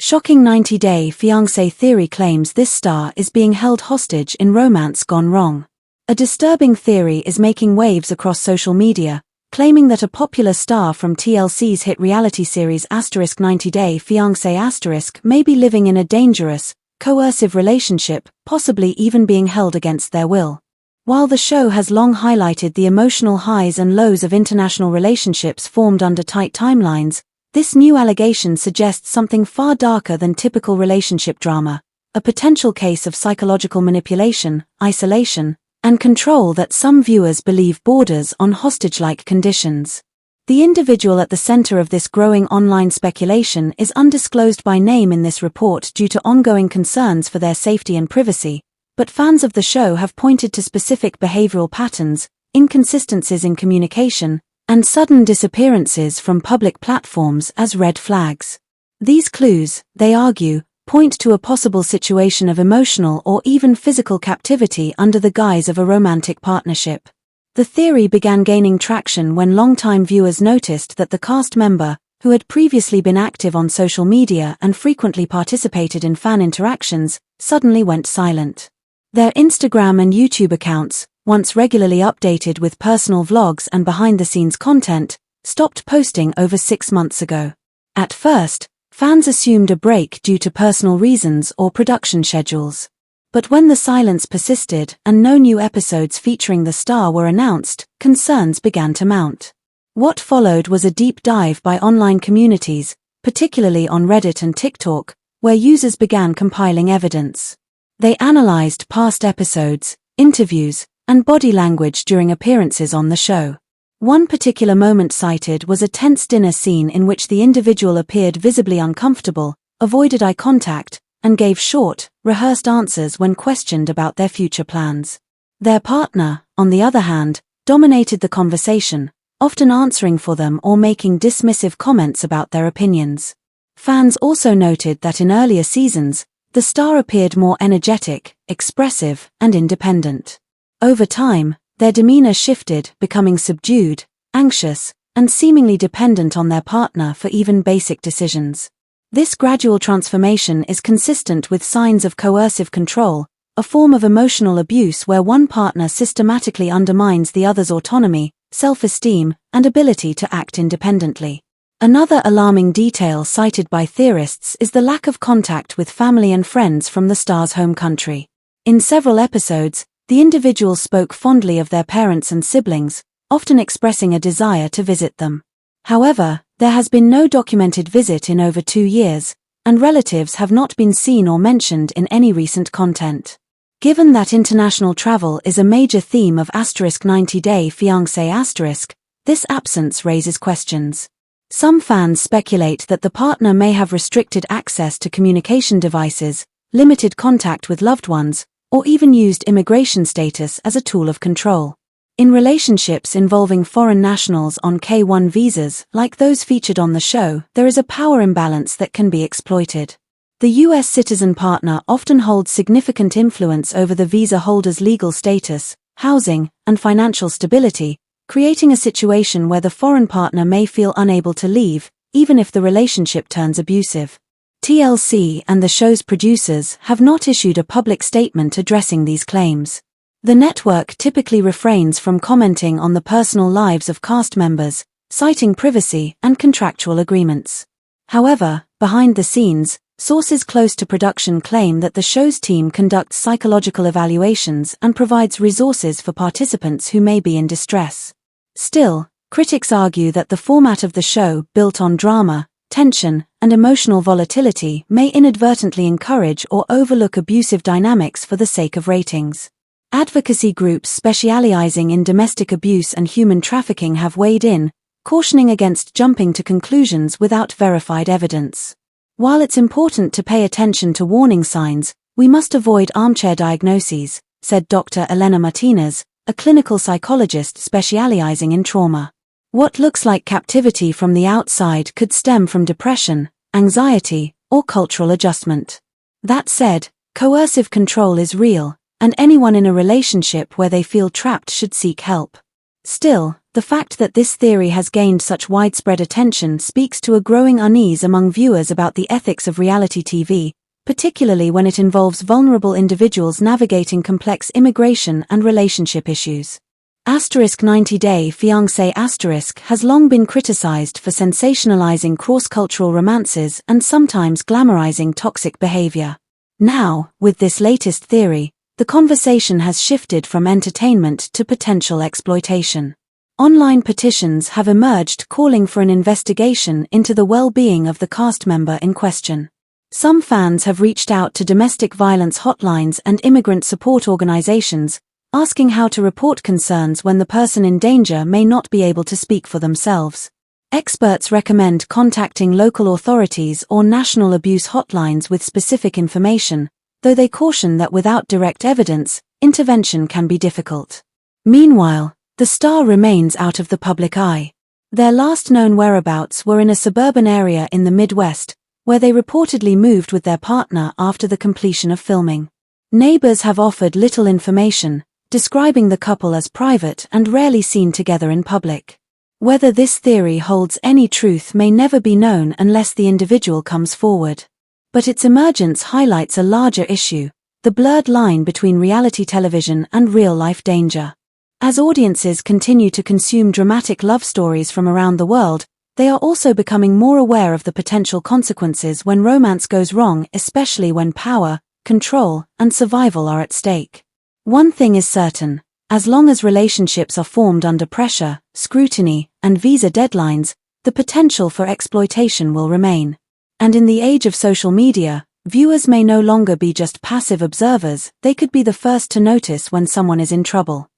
Shocking 90-day fiancé theory claims this star is being held hostage in romance gone wrong. A disturbing theory is making waves across social media, claiming that a popular star from TLC's hit reality series * 90 Day Fiancé * may be living in a dangerous, coercive relationship, possibly even being held against their will. While the show has long highlighted the emotional highs and lows of international relationships formed under tight timelines, this new allegation suggests something far darker than typical relationship drama, a potential case of psychological manipulation, isolation, and control that some viewers believe borders on hostage-like conditions. The individual at the center of this growing online speculation is undisclosed by name in this report due to ongoing concerns for their safety and privacy, but fans of the show have pointed to specific behavioral patterns, inconsistencies in communication, and sudden disappearances from public platforms as red flags. These clues, they argue, point to a possible situation of emotional or even physical captivity under the guise of a romantic partnership. The theory began gaining traction when longtime viewers noticed that the cast member, who had previously been active on social media and frequently participated in fan interactions, suddenly went silent. Their Instagram and YouTube accounts, once regularly updated with personal vlogs and behind-the-scenes content, stopped posting over 6 months ago. At first, fans assumed a break due to personal reasons or production schedules. But when the silence persisted and no new episodes featuring the star were announced, concerns began to mount. What followed was a deep dive by online communities, particularly on Reddit and TikTok, where users began compiling evidence. They analyzed past episodes, interviews, and body language during appearances on the show. One particular moment cited was a tense dinner scene in which the individual appeared visibly uncomfortable, avoided eye contact, and gave short, rehearsed answers when questioned about their future plans. Their partner, on the other hand, dominated the conversation, often answering for them or making dismissive comments about their opinions. Fans also noted that in earlier seasons, the star appeared more energetic, expressive, and independent. Over time, their demeanor shifted, becoming subdued, anxious, and seemingly dependent on their partner for even basic decisions. This gradual transformation is consistent with signs of coercive control, a form of emotional abuse where one partner systematically undermines the other's autonomy, self-esteem, and ability to act independently. Another alarming detail cited by theorists is the lack of contact with family and friends from the star's home country. In several episodes, the individuals spoke fondly of their parents and siblings, often expressing a desire to visit them. However, there has been no documented visit in over 2 years, and relatives have not been seen or mentioned in any recent content. Given that international travel is a major theme of * 90 Day Fiancé *, this absence raises questions. Some fans speculate that the partner may have restricted access to communication devices, limited contact with loved ones, or even used immigration status as a tool of control. In relationships involving foreign nationals on K-1 visas, like those featured on the show, there is a power imbalance that can be exploited. The U.S. citizen partner often holds significant influence over the visa holder's legal status, housing, and financial stability, creating a situation where the foreign partner may feel unable to leave, even if the relationship turns abusive. TLC and the show's producers have not issued a public statement addressing these claims. The network typically refrains from commenting on the personal lives of cast members, citing privacy and contractual agreements. However, behind the scenes, sources close to production claim that the show's team conducts psychological evaluations and provides resources for participants who may be in distress. Still, critics argue that the format of the show, built on drama, tension, and emotional volatility, may inadvertently encourage or overlook abusive dynamics for the sake of ratings. Advocacy groups specializing in domestic abuse and human trafficking have weighed in, cautioning against jumping to conclusions without verified evidence. While it's important to pay attention to warning signs, we must avoid armchair diagnoses, said Dr. Elena Martinez, a clinical psychologist specializing in trauma. What looks like captivity from the outside could stem from depression, anxiety, or cultural adjustment. That said, coercive control is real, and anyone in a relationship where they feel trapped should seek help. Still, The fact that this theory has gained such widespread attention speaks to a growing unease among viewers about the ethics of reality TV, particularly when it involves vulnerable individuals navigating complex immigration and relationship issues. 90-Day Fiancé has long been criticized for sensationalizing cross-cultural romances and sometimes glamorizing toxic behavior. Now, with this latest theory, the conversation has shifted from entertainment to potential exploitation. Online petitions have emerged calling for an investigation into the well-being of the cast member in question. Some fans have reached out to domestic violence hotlines and immigrant support organizations, asking how to report concerns when the person in danger may not be able to speak for themselves. Experts recommend contacting local authorities or national abuse hotlines with specific information, though they caution that without direct evidence, intervention can be difficult. Meanwhile, the star remains out of the public eye. Their last known whereabouts were in a suburban area in the Midwest, where they reportedly moved with their partner after the completion of filming. Neighbors have offered little information, describing the couple as private and rarely seen together in public. Whether this theory holds any truth may never be known unless the individual comes forward. But its emergence highlights a larger issue, the blurred line between reality television and real-life danger. As audiences continue to consume dramatic love stories from around the world, they are also becoming more aware of the potential consequences when romance goes wrong, especially when power, control, and survival are at stake. One thing is certain: as long as relationships are formed under pressure, scrutiny, and visa deadlines, the potential for exploitation will remain. And in the age of social media, viewers may no longer be just passive observers, they could be the first to notice when someone is in trouble.